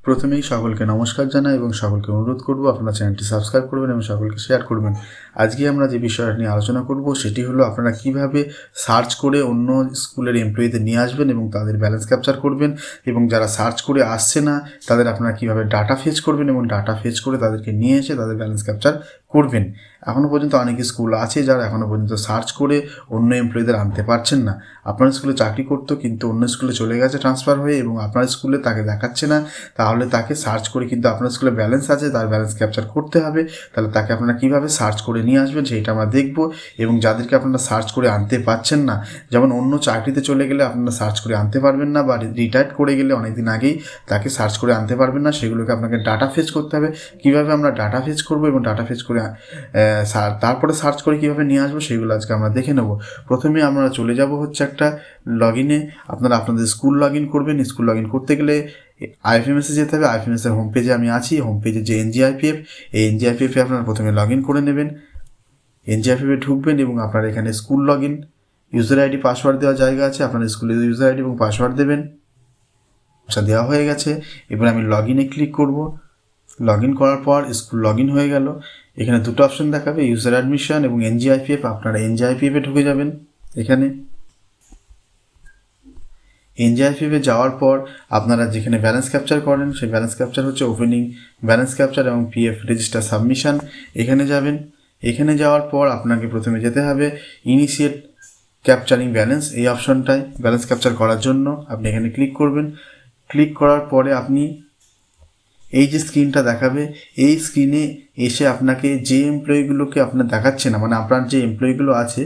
প্রথমেই সকলকে নমস্কার জানাই এবং সকলকে অনুরোধ করব আপনারা চ্যানেলটি সাবস্ক্রাইব করবেন এবং সকলকে শেয়ার করবেন। আজকে আমরা যে বিষয়টা নিয়ে আলোচনা করব সেটি হলো আপনারা কিভাবে সার্চ করে অন্য স্কুলের এমপ্লয়িদের নিয়ে আসবেন এবং তাদের ব্যালেন্স ক্যাপচার করবেন, এবং যারা সার্চ করে আসছে না তাদের আপনারা কিভাবে ডাটা ফেচ করবেন এবং ডাটা ফেচ করে তাদেরকে নিয়ে এসে তাদের ব্যালেন্স ক্যাপচার করবেন। এখনও পর্যন্ত অনেক স্কুল আছে যারা এখনও পর্যন্ত সার্চ করে অন্য এমপ্লয়িদের আনতে পারছেন না। আপনার স্কুলে চাকরি করতো কিন্তু অন্য স্কুলে চলে গেছে ট্রান্সফার হয়ে এবং আপনার স্কুলে তাকে দেখাচ্ছে না, তাহলে তাকে সার্চ করে কিন্তু আপনার স্কুলে ব্যালেন্স আছে তার ব্যালেন্স ক্যাপচার করতে হবে। তাহলে তাকে আপনারা কীভাবে সার্চ করে নিয়ে আসবেন সেইটা আমরা দেখব। এবং যাদেরকে আপনারা সার্চ করে আনতে পারছেন না, যেমন অন্য চাকরিতে চলে গেলে আপনারা সার্চ করে আনতে পারবেন না, বা রিটায়ার্ড করে গেলে অনেক দিন আগেই তাকে সার্চ করে আনতে পারবেন না, সেগুলোকে আপনাকে ডাটা ফেচ করতে হবে। কীভাবে আমরা ডাটা ফেচ করবো এবং ডাটা ফেচ করে তারপরে সার্চ করে কীভাবে নিয়ে আসবো সেগুলো আজকে আমরা দেখে নেব। প্রথমে আমরা চলে যাব হচ্ছে একটা লগ ইনে। আপনারা আপনাদের স্কুল লগ ইন করবেন। স্কুল লগ ইন করতে গেলে আইএফএমএসে যেতে হবে। আইএফএমএসের হোম পেজে আমি আছি। হোম পেজে যে এনজিআইপিএফ, এই এনজিআইপিএফে আপনারা প্রথমে লগ ইন করে নেবেন। এনজিআইপিএফে ঢুকবেন এবং আপনারা এখানে school log in user ID password দেওয়ার জায়গা আছে, আপনার স্কুলের ইউজার আইডি এবং পাসওয়ার্ড দেবেন। আচ্ছা, দেওয়া হয়ে গেছে। এবার আমি লগ ইনে ক্লিক করব। লগ ইন করার পর স্কুল লগ ইন হয়ে গেল। এখানে দুটো অপশন দেখাবে, ইউজার অ্যাডমিশন এবং এনজিআইপিএফ। আপনারা এনজিআইপিএফে ঢুকে যাবেন। এখানে এনজিআইপিএফে যাওয়ার পর আপনারা যেখানে ব্যালেন্স ক্যাপচার করেন সেই ব্যালেন্স ক্যাপচার হচ্ছে ওপেনিং ব্যালেন্স ক্যাপচার এবং পিএফ রেজিস্টার সাবমিশন। এখানে যাবেন। এখানে যাওয়ার পর আপনাকে প্রথমে যেতে হবে ইনিশিয়েট ক্যাপচারিং ব্যালেন্স, এই অপশনটায় ব্যালেন্স ক্যাপচার করার জন্য আপনি এখানে ক্লিক করবেন। ক্লিক করার পরে আপনি এই যে স্ক্রিনটা দেখাবে, এই স্ক্রিনে এসে আপনাকে যে এমপ্লয়িগুলোকে আপনার দেখাচ্ছে না, মানে আপনার যে এমপ্লয়িগুলো আছে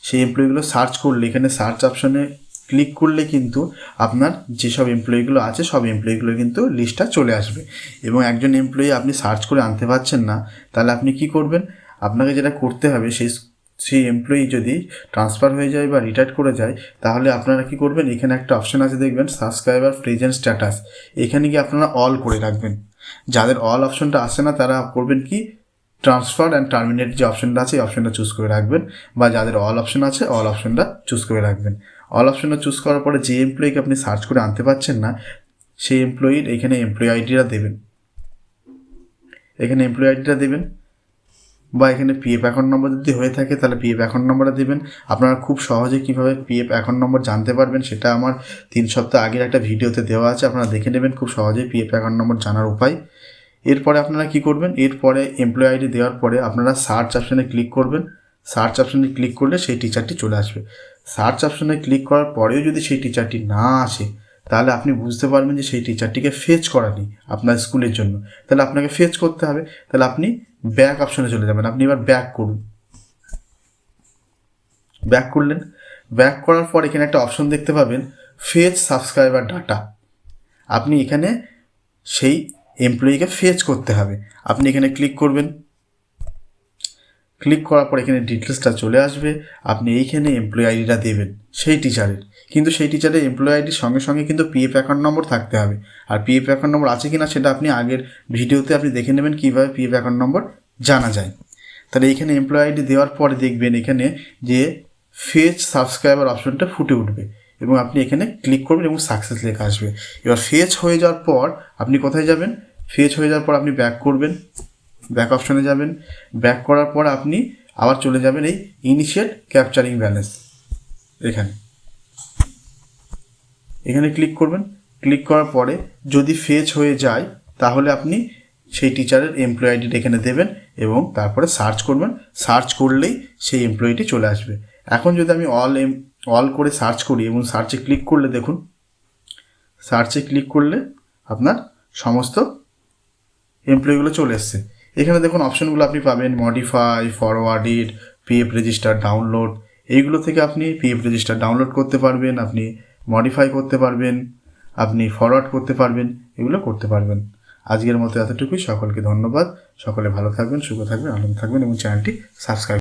সেই এমপ্লয়িগুলো সার্চ করলে এখানে সার্চ অপশনে ক্লিক করলে কিন্তু আপনার যেসব এমপ্লয়িগুলো আছে সব এমপ্লয়িগুলো কিন্তু লিস্টটা চলে আসবে। এবং একজন এমপ্লয়ি আপনি সার্চ করে আনতে পারছেন না, তাহলে আপনি কি করবেন? আপনাকে যেটা করতে হবে, সেই এমপ্লয়ি যদি ট্রান্সফার হয়ে যায় বা রিটায়ার্ড করে যায়, তাহলে আপনারা কি করবেন? এখানে একটা অপশন আছে দেখবেন, সাবস্ক্রাইবার প্রেজেন্ট স্ট্যাটাস। এখানে কি আপনারা অল করে রাখবেন। যাদের অল অপশনটা আসে না তারা করবেন কি, ট্রান্সফার অ্যান্ড টার্মিনেট যে অপশনটা আছে এই অপশনটা চুজ করে রাখবেন, বা যাদের অল অপশন আছে অল অপশনটা চুজ করে রাখবেন। অল অপশনটা চুজ করার পরে যে এমপ্লয়িকে আপনি সার্চ করে আনতে পারছেন না সেই এমপ্লয়ির এখানে এমপ্লয়ি আইডিটা দেবেন। এখানে এমপ্লয়ি আইডিটা দেবেন, বা এখানে পিএফ অ্যাকাউন্ট নম্বর যদি হয়ে থাকে তাহলে পিএফ অ্যাকাউন্ট নম্বরটা দেবেন। আপনারা খুব সহজে কীভাবে পিএফ অ্যাকাউন্ট নম্বর জানতে পারবেন সেটা আমার 3 সপ্তাহ আগের একটা ভিডিওতে দেওয়া আছে, আপনারা দেখে নেবেন খুব সহজেই পিএফ অ্যাকাউন্ট নম্বর জানার উপায়। এরপরে আপনারা কি করবেন? এরপরে এমপ্লয়ি আইডি দেওয়ার পরে আপনারা সার্চ অপশানে ক্লিক করবেন। সার্চ অপশানে ক্লিক করলে সেই টিচারটি চলে আসবে। সার্চ অপশানে ক্লিক করার পরেও যদি সেই টিচারটি না আসে, তাহলে আপনি বুঝতে পারবেন যে সেই টিচারটিকে ফেচ করানি আপনার স্কুলের জন্য। তাহলে আপনাকে ফেচ করতে হবে। তাহলে আপনি ব্যাক অপশানে চলে যাবেন। আপনি এবার ব্যাক করুন। ব্যাক করলেন। ব্যাক করার পর এখানে একটা অপশন দেখতে পাবেন, ফেচ সাবস্ক্রাইবার ডাটা। আপনি এখানে সেই এমপ্লয়িকে ফেচ করতে হবে। আপনি এখানে ক্লিক করবেন। ক্লিক করার পর এখানে ডিটেলসটা চলে আসবে। আপনি এইখানে এমপ্লয়ি আইডিটা দেবেন সেই টিচারের, কিন্তু সেই টিচারের এমপ্লয়ি আইডির সঙ্গে সঙ্গে কিন্তু পিএফ অ্যাকাউন্ট নম্বর থাকতে হবে। আর পিএফ অ্যাকাউন্ট নম্বর আছে কি না সেটা আপনি আগের ভিডিওতে আপনি দেখে নেবেন কীভাবে পিএফ অ্যাকাউন্ট নম্বর জানা যায়। তাহলে এইখানে এমপ্লয়ি আইডি দেওয়ার পরে দেখবেন এখানে যে ফেচ সাবস্ক্রাইবার অপশনটা ফুটে উঠবে এবং আপনি এখানে ক্লিক করবেন এবং সাকসেস লেখা আসবে। এবার ফেচ হয়ে যাওয়ার পর আপনি কোথায় যাবেন? ফেচ হয়ে যাওয়ার পর আপনি ব্যাক করবেন। ব্যাক অপশনে যাবেন। ব্যাক করার পর আপনি আবার চলে যাবেন এই ইনিশিয়েট ক্যাপচারিং ব্যালেন্স। এখানে ক্লিক করবেন। ক্লিক করার পরে যদি ফেচ হয়ে যায় তাহলে আপনি সেই টিচারের এমপ্লয়ি আইডিটা এখানে দেবেন এবং তারপরে সার্চ করবেন। সার্চ করলেই সেই এমপ্লয়িটি চলে আসবে। এখন যদি আমি অল করে সার্চ করি এবং সার্চে ক্লিক করলে দেখুন, সার্চে ক্লিক করলে আপনার সমস্ত এমপ্লয়িগুলো চলে এসছে। এখানে দেখুন অপশনগুলো আপনি পাবেন, modify, forwarded, PF register download. এইগুলো থেকে আপনি পিএফ রেজিস্টার ডাউনলোড করতে পারবেন, আপনি মডিফাই করতে পারবেন, আপনি ফরওয়ার্ড করতে পারবেন, এগুলো করতে পারবেন। আজকের মতো এতটুকুই। সকলকে ধন্যবাদ। সকলে ভালো থাকবেন, সুখে থাকবেন, আনন্দ থাকবেন এবং চ্যানেলটি সাবস্ক্রাইব